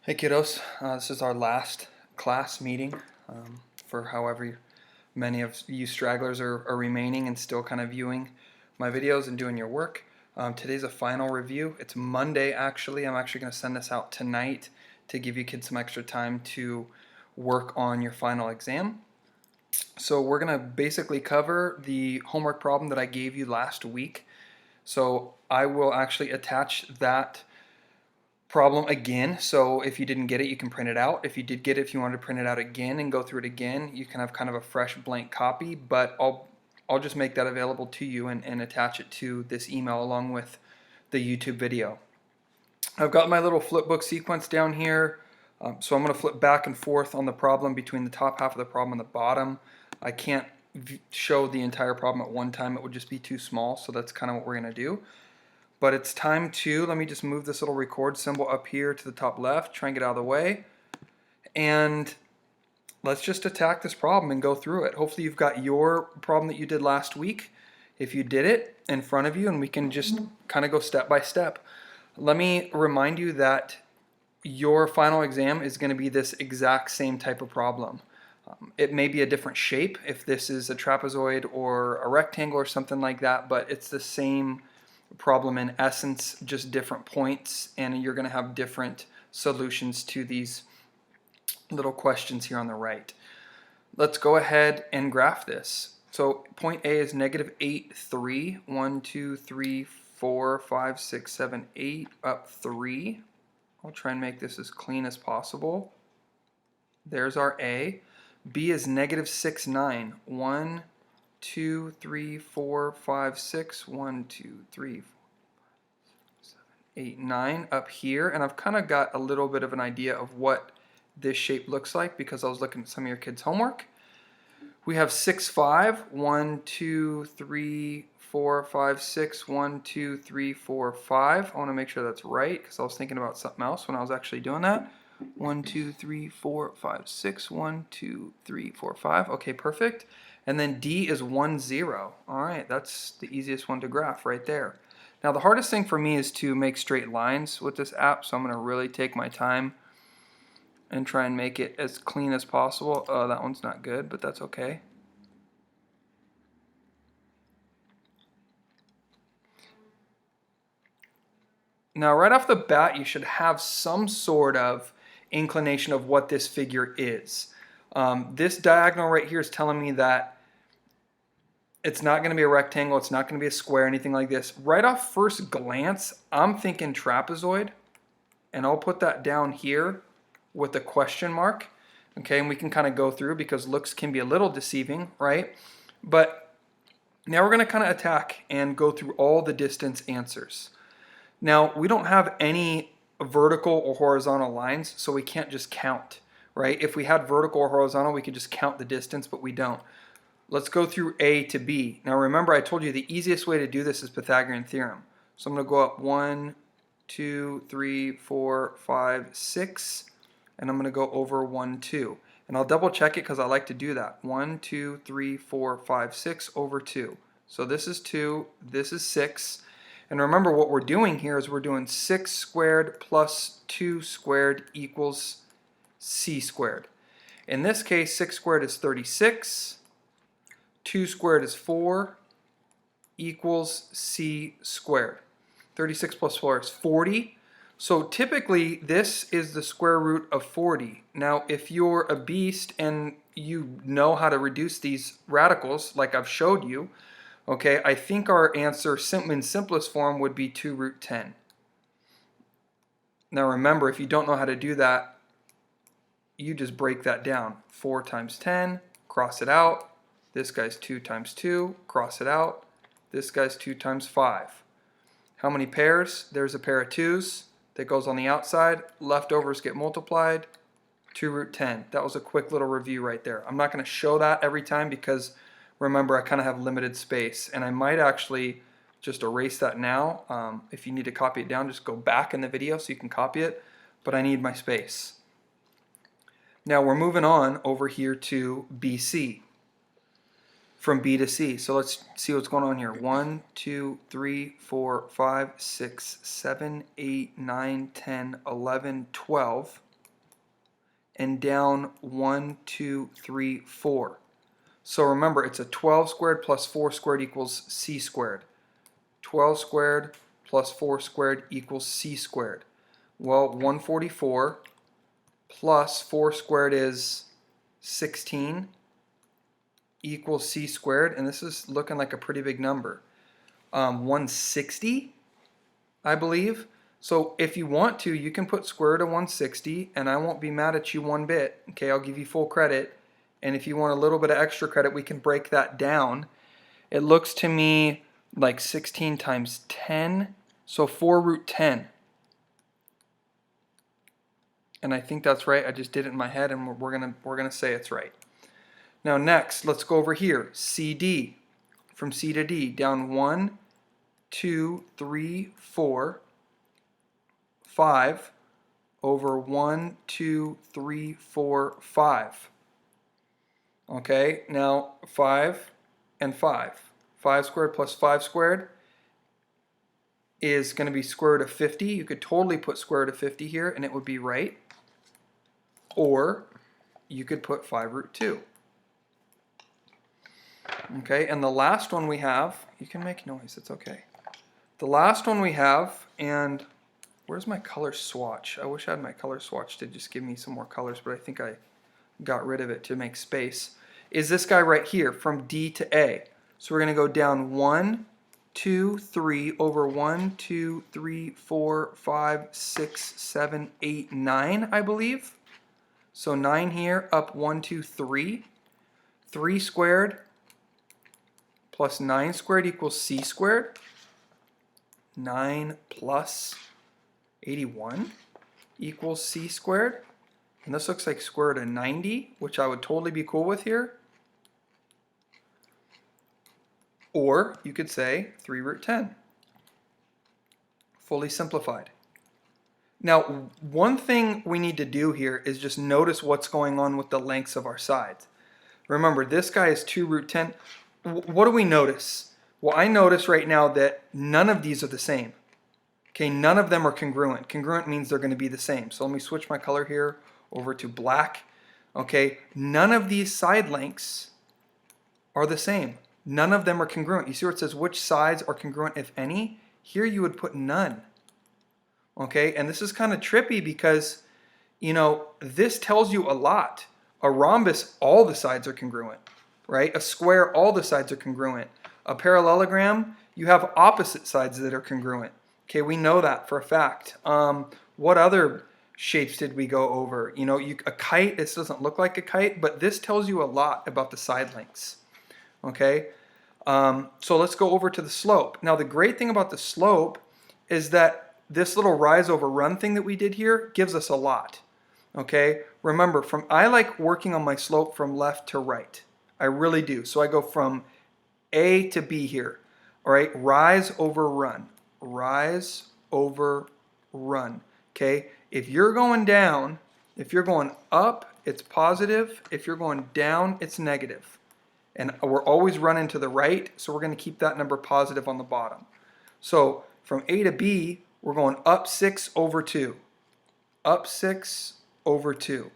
Hey kiddos, this is our last class meeting for however many of you stragglers are remaining and still kind of viewing my videos and doing your work. Today's a final review. It's Monday actually. I'm actually going to send this out tonight to give you kids some extra time to work on your final exam. So we're going to basically cover the homework problem that I gave you last week. So I will actually attach that problem again, so if you didn't get it, you can print it out. If you did get it, if you wanted to print it out again and go through it again, you can have kind of a fresh blank copy, but I'll just make that available to you and attach it to this email along with the YouTube video. I've got my little flipbook sequence down here, so I'm going to flip back and forth on the problem between the top half of the problem and the bottom. I can't show the entire problem at one time, it would just be too small, so that's kind of what we're going to do. But it's time to, let me just move this little record symbol up here to the top left, try and get out of the way. And let's just attack this problem and go through it. Hopefully you've got your problem that you did last week, if you did it, in front of you, and we can just kind of go step by step. Let me remind you that your final exam is going to be this exact same type of problem. It may be a different shape if this is a trapezoid or a rectangle or something like that, but it's the same problem in essence, just different points, and you're going to have different solutions to these little questions here on the right. Let's go ahead and graph this. So point A is negative 8, 3, 1, 2, 3, 4, 5, 6, 7, 8, up 3. I'll try and make this as clean as possible. There's our A. B is negative 6, 9, 1, 2, 3, 4, 5, 6, 1, 2, 3, 4, 7, 8, 9 up here, and I've kind of got a little bit of an idea of what this shape looks like because I was looking at some of your kids' homework. We have 6, 5, 1, 2, 3, 4, 5, 6, 1, 2, 3, 4, 5. I want to make sure that's right because I was thinking about something else when I was actually doing that. 1, 2, 3, 4, 5, 6, 1, 2, 3, 4, 5. Okay, perfect. And then D is 1, 0. All right, that's the easiest one to graph right there. Now the hardest thing for me is to make straight lines with this app, so I'm going to really take my time and try and make it as clean as possible. Oh, that one's not good, but that's okay. Now right off the bat, you should have some sort of inclination of what this figure is. This diagonal right here is telling me that it's not going to be a rectangle, it's not going to be a square, anything like this. Right off first glance, I'm thinking trapezoid, and I'll put that down here with a question mark. Okay, and we can kind of go through because looks can be a little deceiving, right? But now we're going to kind of attack and go through all the distance answers. Now, we don't have any vertical or horizontal lines, so we can't just count, right? If we had vertical or horizontal, we could just count the distance, but we don't. Let's go through A to B. Now remember, I told you the easiest way to do this is Pythagorean theorem. So I'm going to go up 1, 2, 3, 4, 5, 6, and I'm going to go over 1, 2. And I'll double check it because I like to do that. 1, 2, 3, 4, 5, 6 over 2. So this is 2, this is 6. And remember what we're doing here is we're doing 6 squared plus 2 squared equals c squared. In this case, 6 squared is 36. 2 squared is 4 equals c squared. 36 plus 4 is 40. So typically this is the square root of 40. Now if you're a beast and you know how to reduce these radicals like I've showed you, okay, I think our answer in simplest form would be 2 root 10. Now remember, if you don't know how to do that, you just break that down. 4 times 10, cross it out. This guy's 2 times 2, cross it out. This guy's 2 times 5. How many pairs? There's a pair of 2's that goes on the outside. Leftovers get multiplied. 2 root 10. That was a quick little review right there. I'm not going to show that every time because remember, I kind of have limited space, and I might actually just erase that now. If you need to copy it down, just go back in the video so you can copy it, but I need my space. Now we're moving on over here to BC. From B to C. So let's see what's going on here. 1, 2, 3, 4, 5, 6, 7, 8, 9, 10, 11, 12. and down 1, 2, 3, 4. So remember, it's a 12 squared plus 4 squared equals c squared. 12 squared plus 4 squared equals c squared. Well, 144 plus 4 squared is 16 equals c squared, and this is looking like a pretty big number. 160, I believe. So if you want to, you can put square root of 160, and I won't be mad at you one bit. Okay, I'll give you full credit. And if you want a little bit of extra credit, we can break that down. It looks to me like 16 times 10, so 4 root 10. And I think that's right. I just did it in my head, and we're gonna say it's right. Now next, let's go over here. CD, from C to D, down 1, 2, 3, 4, 5 over 1, 2, 3, 4, 5. Okay, now 5 and 5. 5 squared plus 5 squared is going to be square root of 50. You could totally put square root of 50 here and it would be right. Or you could put 5 root 2. Okay, and the last one we have, you can make noise, it's okay. The last one we have, and where's my color swatch? I wish I had my color swatch to just give me some more colors, but I think I got rid of it to make space, is this guy right here from D to A. So we're going to go down 1, 2, 3 over 1, 2, 3, 4, 5, 6, 7, 8, 9, I believe. So 9 here, up 1, 2, 3. 3 squared plus 9 squared equals c squared. 9 plus 81 equals c squared. And this looks like square root of 90, which I would totally be cool with here. Or you could say 3 root 10. Fully simplified. Now, one thing we need to do here is just notice what's going on with the lengths of our sides. Remember, this guy is 2 root 10. What do we notice? Well, I notice right now that none of these are the same. Okay, none of them are congruent. Congruent means they're going to be the same. So let me switch my color here over to black. Okay, none of these side lengths are the same. None of them are congruent. You see where it says which sides are congruent, if any? Here you would put none. Okay, and this is kind of trippy because, you know, this tells you a lot. A rhombus, all the sides are congruent, right? A square, all the sides are congruent. A parallelogram, you have opposite sides that are congruent. Okay, we know that for a fact. What other shapes did we go over? You know, a kite, this doesn't look like a kite, but this tells you a lot about the side lengths. Okay, so let's go over to the slope. Now the great thing about the slope is that this little rise over run thing that we did here gives us a lot. Okay, remember, I like working on my slope from left to right. I really do. So I go from A to B here. All right, rise over run. Rise over run. Okay, if you're going down, if you're going up, it's positive. If you're going down, it's negative. And we're always running to the right, so we're going to keep that number positive on the bottom. So from A to B, we're going up 6 over 2. Up 6 over 2.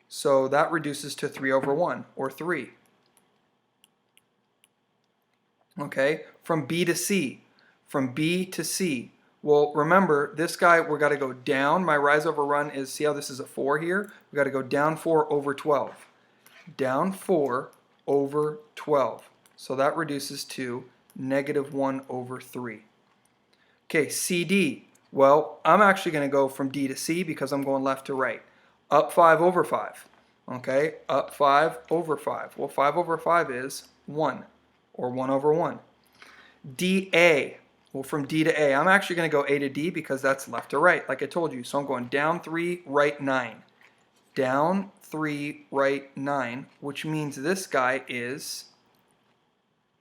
So that reduces to 3 over 1, or 3. Okay, from B to C. From B to C. Well, remember, this guy, we've got to go down. My rise over run is, see how this is a 4 here? We've got to go down 4 over 12. Down 4 over 12. So that reduces to negative 1 over 3. Okay, CD. Well, I'm actually going to go from D to C because I'm going left to right. Up 5 over 5. Okay, up 5 over 5. Well, 5 over 5 is 1, or 1 over 1. DA. Well, from D to A, I'm actually going to go A to D because that's left to right, like I told you. So I'm going down 3, right 9. Down 3, right 9, which means this guy is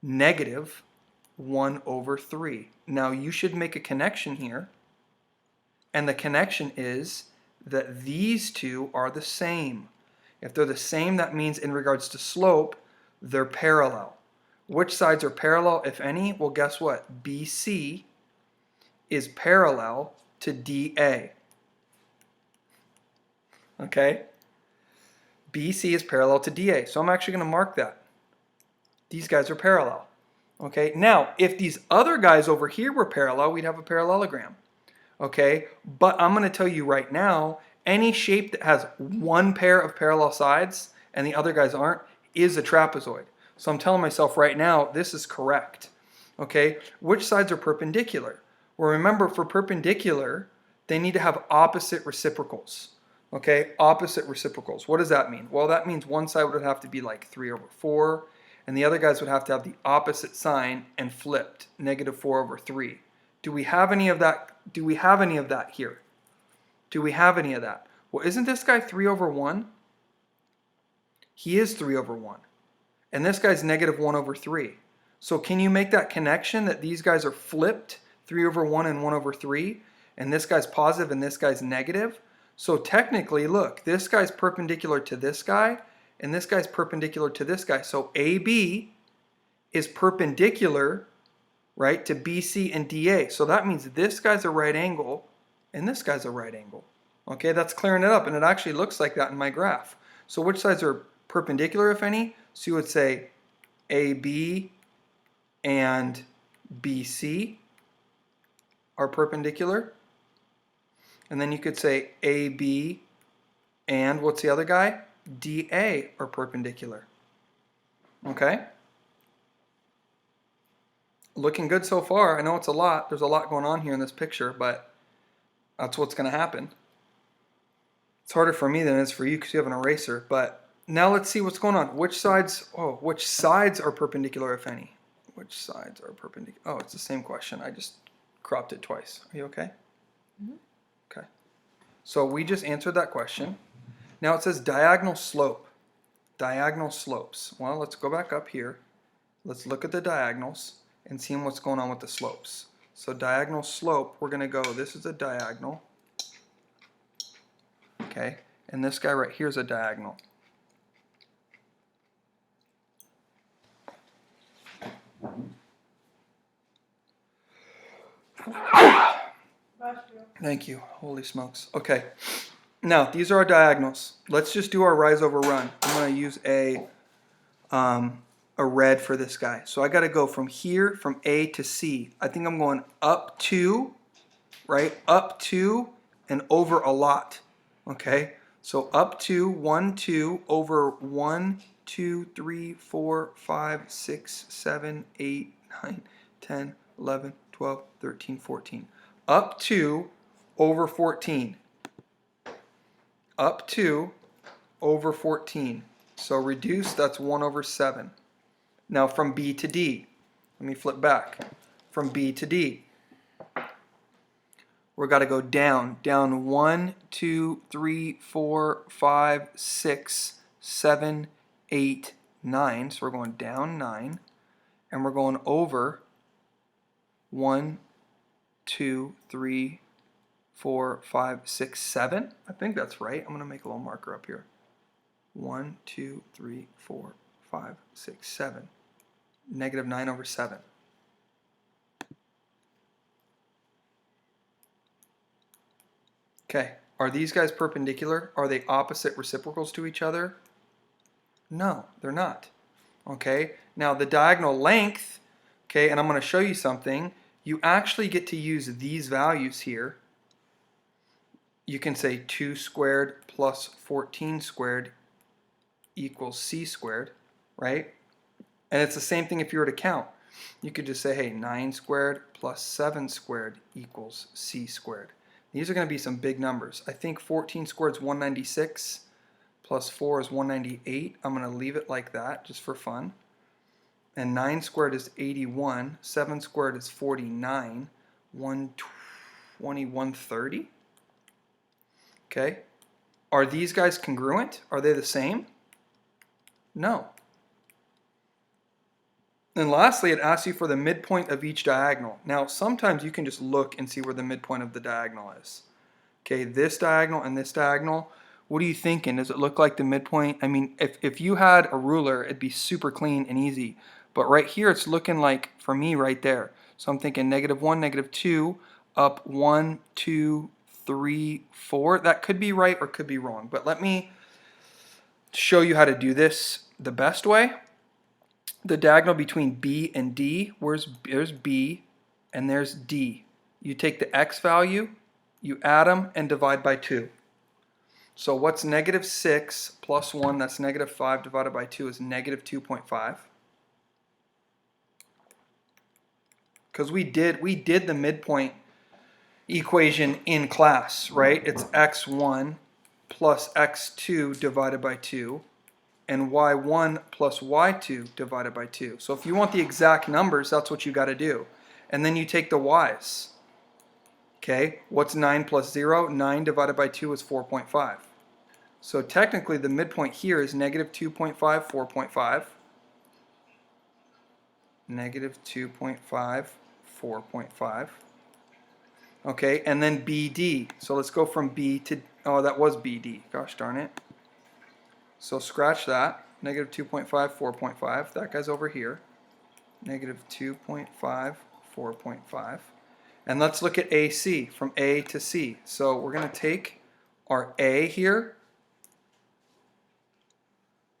negative 1 over 3. Now, you should make a connection here, and the connection is that these two are the same. If they're the same, that means in regards to slope, they're parallel. Which sides are parallel, if any? Well, guess what? BC is parallel to DA. Okay? BC is parallel to DA. So I'm actually going to mark that. These guys are parallel. Okay, now if these other guys over here were parallel, we'd have a parallelogram. Okay, but I'm going to tell you right now, any shape that has one pair of parallel sides and the other guys aren't is a trapezoid. So I'm telling myself right now, this is correct. Okay, which sides are perpendicular? Well, remember, for perpendicular, they need to have opposite reciprocals. Okay, opposite reciprocals. What does that mean? Well, that means one side would have to be like 3/4, and the other guys would have to have the opposite sign and flipped, -4/3. Do we have any of that? Do we have any of that here? Do we have any of that? Well, isn't this guy 3/1? He is 3/1. And this guy's -1/3. So can you make that connection that these guys are flipped, 3/1 and 1/3, and this guy's positive and this guy's negative? So technically, look, this guy's perpendicular to this guy, and this guy's perpendicular to this guy. So AB is perpendicular, right, to BC and DA. So that means this guy's a right angle, and this guy's a right angle. Okay, that's clearing it up, and it actually looks like that in my graph. So which sides are perpendicular, if any? So you would say AB and BC are perpendicular. And then you could say AB and what's the other guy? DA are perpendicular. Okay? Looking good so far. I know it's a lot. There's a lot going on here in this picture, but that's what's going to happen. It's harder for me than it is for you because you have an eraser. But now let's see what's going on. Which sides are perpendicular, if any? Which sides are perpendicular? Oh, it's the same question. I just cropped it twice. Are you okay? Mm-hmm. Okay. So we just answered that question. Now it says diagonal slope. Diagonal slopes. Well, let's go back up here. Let's look at the diagonals and see what's going on with the slopes. So diagonal slope, we're going to go, this is a diagonal. Okay, and this guy right here is a diagonal. Thank you. Holy smokes. Okay. Now, these are our diagonals. Let's just do our rise over run. I'm going to use a red for this guy. So I got to go from here, from A to C. I think I'm going up 2, right? Up 2 and over a lot. Okay? So up 2, 1, 2, over 1, 2, 3, 4, 5, 6, 7, 8, 9, 10, 11, 12, 13, 14. Up 2 over 14. Up 2 over 14. So reduce, that's 1/7. Now from B to D, let me flip back. From B to D, we're got to go down. Down 1, 2, 3, 4, 5, 6, 7, 8, 9. So we're going down 9. And we're going over 1, 2, 3, 4, 5, 6, 7. I think that's right. I'm going to make a little marker up here. 1, 2, 3, 4, 5, 6, 7. -9/7. Okay, are these guys perpendicular? Are they opposite reciprocals to each other? No, they're not. Okay, now the diagonal length, okay, and I'm going to show you something. You actually get to use these values here. You can say 2 squared plus 14 squared equals c squared, right? And it's the same thing if you were to count. You could just say, hey, 9 squared plus 7 squared equals c squared. These are going to be some big numbers. I think 14 squared is 196 plus 4 is 198. I'm going to leave it like that just for fun. And 9 squared is 81. 7 squared is 49. 120, 130. Okay. Are these guys congruent? Are they the same? No. And lastly, it asks you for the midpoint of each diagonal. Now, sometimes you can just look and see where the midpoint of the diagonal is. Okay, this diagonal and this diagonal, what are you thinking? Does it look like the midpoint? I mean, if you had a ruler, it'd be super clean and easy. But right here, it's looking like, for me, right there. So I'm thinking -1, -2, up 1, 2, 3, 4. That could be right or could be wrong. But let me show you how to do this the best way, the diagonal between B and D, there's B and there's D. You take the x value, you add them, and divide by 2. So what's negative 6 plus 1, that's negative 5 divided by 2 is negative 2.5. Because we did the midpoint equation in class, right? It's x1 plus x2 divided by 2 and y1 plus y2 divided by 2. So if you want the exact numbers, that's what you got to do. And then you take the y's. Okay, what's 9 plus 0? 9 divided by 2 is 4.5. So technically the midpoint here is negative 2.5, 4.5. Negative 2.5, 4.5. Okay, and then BD. So let's go from B to, oh, that was BD. Gosh darn it. So scratch that. Negative 2.5, 4.5. That guy's over here. Negative 2.5, 4.5. And let's look at AC, from A to C. So we're going to take our A here,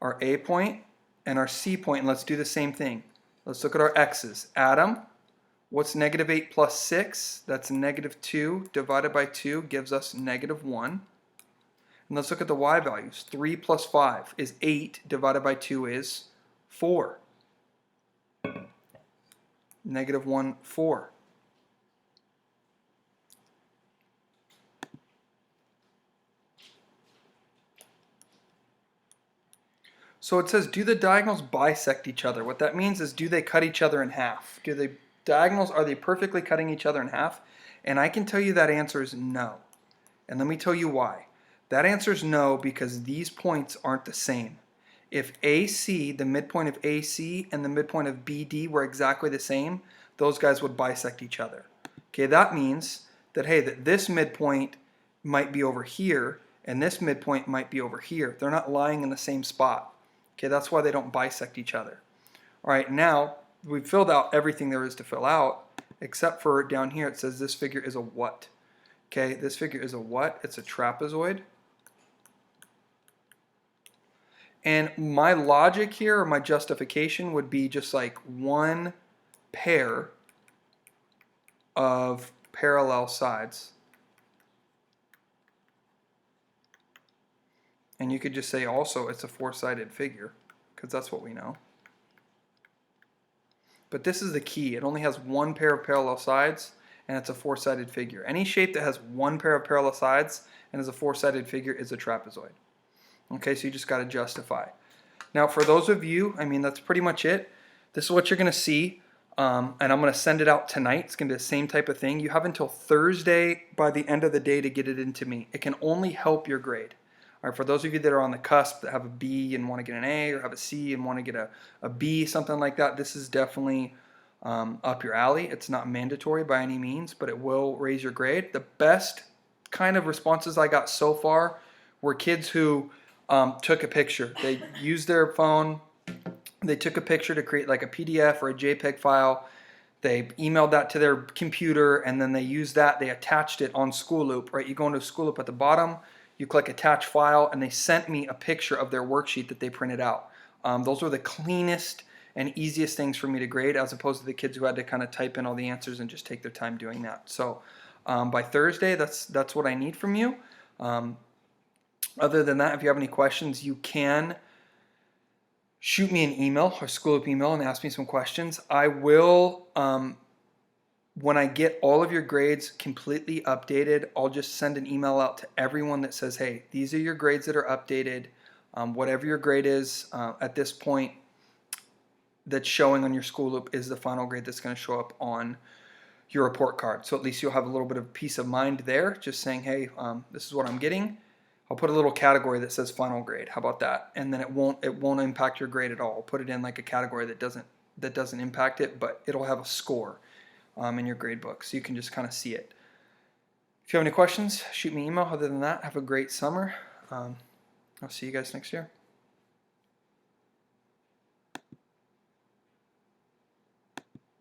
our A point, and our C point, and let's do the same thing. Let's look at our x's. Add them. What's negative 8 plus 6? That's negative 2 divided by 2 gives us negative 1. And let's look at the y values. 3 plus 5 is 8 divided by 2 is 4. Negative 1, 4. So it says, do the diagonals bisect each other? What that means is, do they cut each other in half? Do the diagonals, are they perfectly cutting each other in half? And I can tell you that answer is no. And let me tell you why. That answer is no because these points aren't the same. If AC, the midpoint of AC and the midpoint of BD were exactly the same, those guys would bisect each other. Okay, that means that, hey, that this midpoint might be over here and this midpoint might be over here. They're not lying in the same spot. Okay, that's why they don't bisect each other. All right, now we've filled out everything there is to fill out, except for down here it says this figure is a what? Okay, this figure is a what? It's a trapezoid. And my logic here, or my justification, would be just like one pair of parallel sides. And you could just say also it's a four-sided figure, because that's what we know. But this is the key. It only has one pair of parallel sides, and it's a four-sided figure. Any shape that has one pair of parallel sides and is a four-sided figure is a trapezoid. Okay, so you just got to justify. Now, for those of you, I mean, that's pretty much it. This is what you're going to see, and I'm going to send it out tonight. It's going to be the same type of thing. You have until Thursday by the end of the day to get it into me. It can only help your grade. All right, for those of you that are on the cusp that have a B and want to get an A, or have a C and want to get a B, something like that, this is definitely up your alley. It's not mandatory by any means, but it will raise your grade. The best kind of responses I got so far were kids who took a picture. They used their phone, they took a picture to create like a PDF or a JPEG file. They emailed that to their computer, and then they used that, they attached it on School Loop, right? You go into School Loop at the bottom, you click attach file, and they sent me a picture of their worksheet that they printed out. Those were the cleanest and easiest things for me to grade, as opposed to the kids who had to kind of type in all the answers and just take their time doing that. So by Thursday, that's what I need from you. Other than that, if you have any questions, you can shoot me an email or School Loop email and ask me some questions. I will, when I get all of your grades completely updated, I'll just send an email out to everyone that says, hey, these are your grades that are updated. Whatever your grade is at this point that's showing on your School Loop is the final grade that's going to show up on your report card. So at least you'll have a little bit of peace of mind there, just saying, hey, this is what I'm getting. I'll put a little category that says final grade. How about that? And then it won't impact your grade at all. I'll put it in like a category that doesn't impact it, but it'll have a score in your grade book, so you can just kind of see it. If you have any questions, shoot me an email. Other than that, have a great summer. I'll see you guys next year.